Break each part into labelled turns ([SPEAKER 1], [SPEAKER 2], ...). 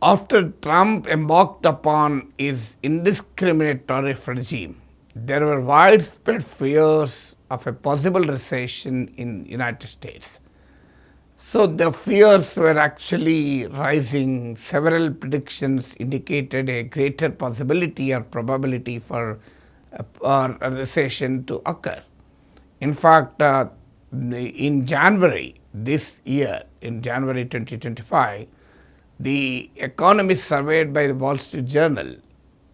[SPEAKER 1] After Trump embarked upon his indiscriminate tariff regime, there were widespread fears of a possible recession in United States. So the fears were actually rising. Several predictions indicated a greater possibility or probability for a recession to occur. In fact, in January this year, in January 2025, the economists surveyed by the Wall Street Journal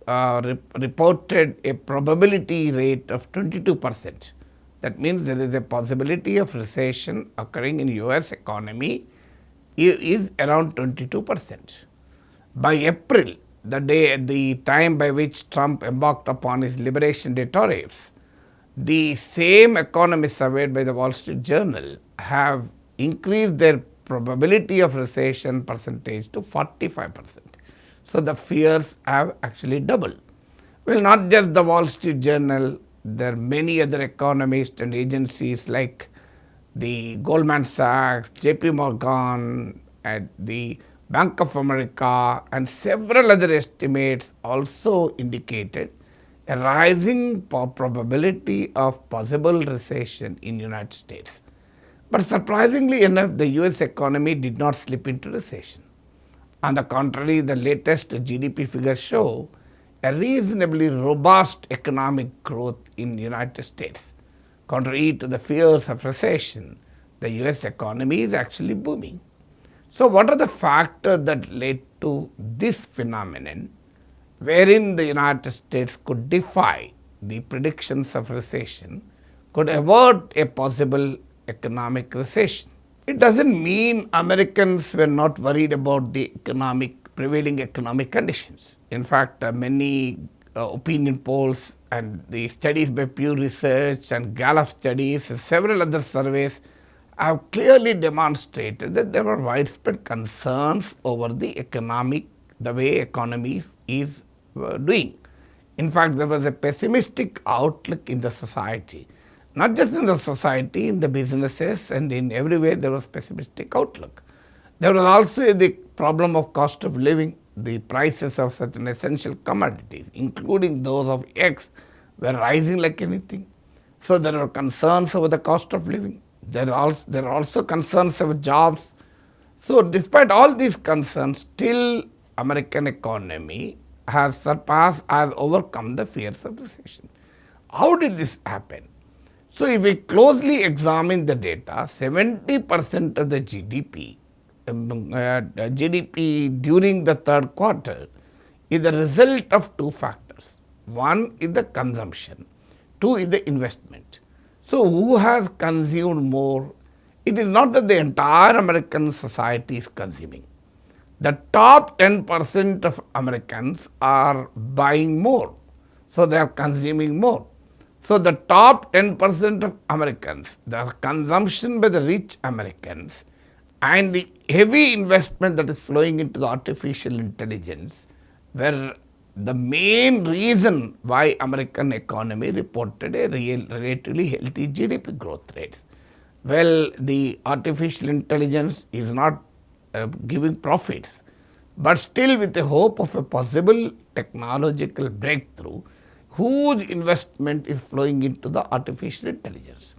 [SPEAKER 1] reported a probability rate of 22%. That means there is a possibility of recession occurring in US economy is around 22%. By April, the time by which Trump embarked upon his Liberation Day tariffs, the same economists surveyed by the Wall Street Journal have increased their probability of recession percentage to 45%. So the fears have actually doubled. Well, not just the Wall Street Journal, there are many other economists and agencies like the Goldman Sachs, JP Morgan, and the Bank of America, and several other estimates also indicated a rising probability of possible recession in United States. But surprisingly enough, the US economy did not slip into recession. On the contrary, the latest GDP figures show a reasonably robust economic growth in the United States. Contrary to the fears of recession, the US economy is actually booming. So what are the factors that led to this phenomenon, wherein the United States could defy the predictions of recession, could avert a possible economic recession? It doesn't mean Americans were not worried about the prevailing economic conditions. In fact, many opinion polls and the studies by Pew Research and Gallup studies and several other surveys have clearly demonstrated that there were widespread concerns over the way economy is doing. In fact, there was a pessimistic outlook in the society. Not just in the society, in the businesses, and in every way there was pessimistic outlook. There was also the problem of cost of living. The prices of certain essential commodities, including those of eggs, were rising like anything. So there were concerns over the cost of living. There are also concerns over jobs. So despite all these concerns, still American economy has overcome the fears of recession. How did this happen? So if we closely examine the data, 70% of the GDP during the third quarter is the result of two factors. One is the consumption, two is the investment. So who has consumed more? It is not that the entire American society is consuming. The top 10% of Americans are buying more, so they are consuming more. So the top 10% of Americans, the consumption by the rich Americans, and the heavy investment that is flowing into the artificial intelligence were the main reason why American economy reported a relatively healthy GDP growth rates. Well, the artificial intelligence is not giving profits, but still with the hope of a possible technological breakthrough, huge investment is flowing into the artificial intelligence.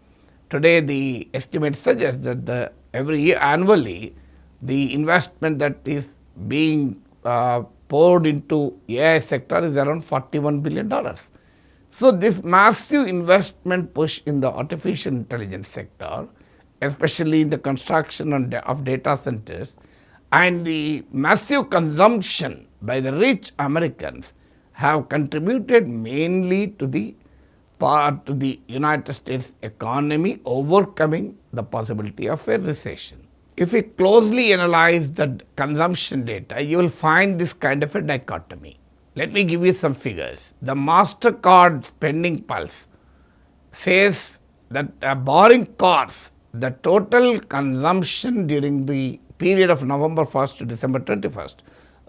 [SPEAKER 1] Today, the estimates suggest that every year annually, the investment that is being poured into AI sector is around $41 billion. So this massive investment push in the artificial intelligence sector, especially in the construction of data centers, and the massive consumption by the rich Americans have contributed mainly to the United States economy overcoming the possibility of a recession. If we closely analyze the consumption data, you will find this kind of a dichotomy. Let me give you some figures. The MasterCard spending pulse says that barring cars, the total consumption during the period of November 1st to December 21st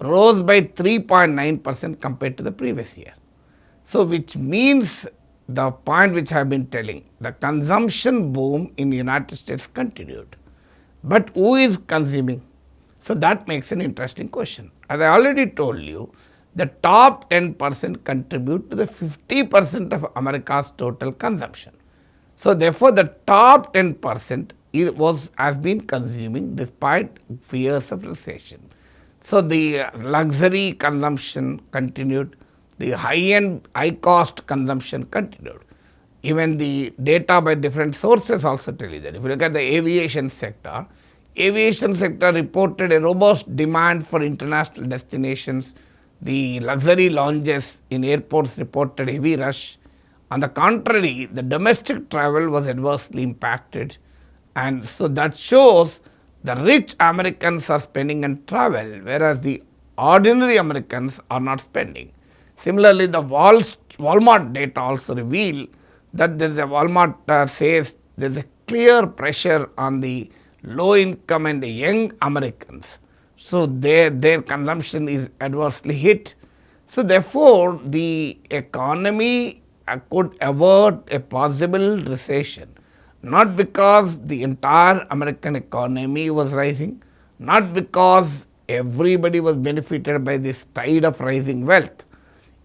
[SPEAKER 1] rose by 3.9% compared to the previous year. So which means the point which I have been telling, the consumption boom in the United States continued. But who is consuming? So that makes an interesting question. As I already told you, the top 10% contribute to the 50% of America's total consumption. So therefore, the top 10% has been consuming despite fears of recession. So the luxury consumption continued, the high-end, high-cost consumption continued. Even the data by different sources also tell you that. If you look at the aviation sector reported a robust demand for international destinations. The luxury lounges in airports reported heavy rush. On the contrary, the domestic travel was adversely impacted, and so that shows the rich Americans are spending on travel, whereas the ordinary Americans are not spending. Similarly, the Walmart data also reveal that there is a Walmart says there is a clear pressure on the low income and the young Americans. So their consumption is adversely hit. So therefore, the economy could avert a possible recession, not because the entire American economy was rising, not because everybody was benefited by this tide of rising wealth.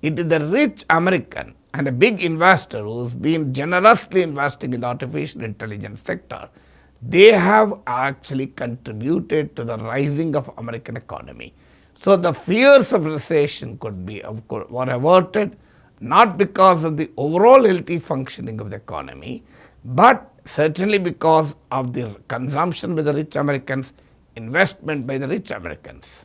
[SPEAKER 1] It is the rich American and a big investor who's been generously investing in the artificial intelligence sector. They have actually contributed to the rising of American economy. So the fears of recession were averted, not because of the overall healthy functioning of the economy, but certainly because of the consumption by the rich Americans, investment by the rich Americans.